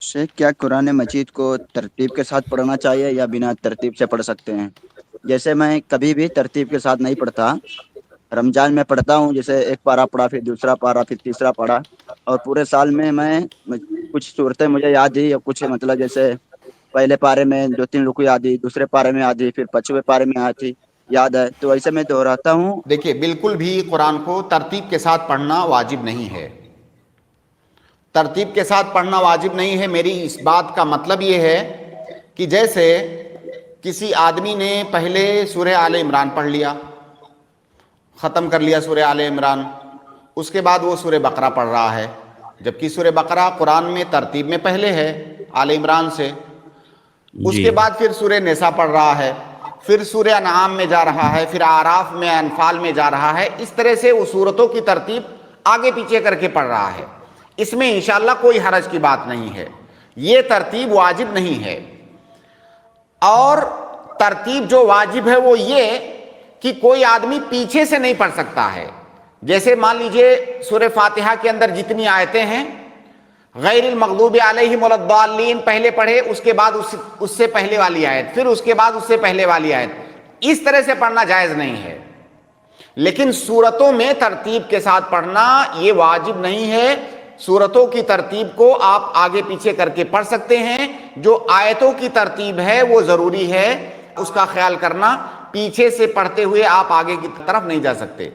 शेख, क्या कुरान मजीद को तरतीब के साथ पढ़ना चाहिए या बिना तरतीब से पढ़ सकते हैं? जैसे मैं कभी भी तरतीब के साथ नहीं पढ़ता। रमजान में पढ़ता हूँ, जैसे एक पारा पढ़ा, फिर दूसरा पारा, फिर तीसरा पढ़ा। और पूरे साल में कुछ सूरतें मुझे याद ही, या कुछ मतलब जैसे पहले पारे में दो तीन रुकू याद ही, दूसरे पारे में याद ही, फिर पांचवें पारे में याद है, तो ऐसे मैं दोहराता हूँ। देखिए, बिल्कुल भी कुरान को तरतीब के साथ पढ़ना वाजिब नहीं है। तरतीब के साथ पढ़ना वाजिब नहीं है। मेरी इस बात का मतलब ये है कि जैसे किसी आदमी ने पहले सूरह आले इमरान पढ़ लिया, ख़त्म कर लिया सूरह आले इमरान, उसके बाद वो सूरह बकरा पढ़ रहा है, जबकि सूरह बकरा कुरान में तरतीब में पहले है आले इमरान से। जी। उसके बाद फिर सूरह निसा पढ़ रहा है, फिर सूरह अनआम में जा रहा है, फिर आराफ में, अनफाल में जा रहा है। इस तरह से उस सूरतों की तरतीब आगे पीछे करके पढ़ रहा है। इसमें इंशाअल्लाह कोई हरज की बात नहीं है, ये तरतीब वाजिब नहीं है। और तरतीब जो वाजिब है वो ये कि कोई आदमी पीछे से नहीं पढ़ सकता है। जैसे मान लीजिए सूरह फातिहा के अंदर जितनी आयतें हैं, गैरिल मग़दूबि अलैहिम वलद्दाल्लीन पहले पढ़े, उसके बाद उससे पहले वाली आयत, फिर उसके बाद उससे पहले वाली आयत, इस तरह से पढ़ना जायज नहीं है। लेकिन सूरतों में तरतीब के साथ पढ़ना ये वाजिब नहीं है। सूरतों की तरतीब को आप आगे पीछे करके पढ़ सकते हैं। जो आयतों की तरतीब है वो जरूरी है, उसका ख्याल करना। पीछे से पढ़ते हुए आप आगे की तरफ नहीं जा सकते।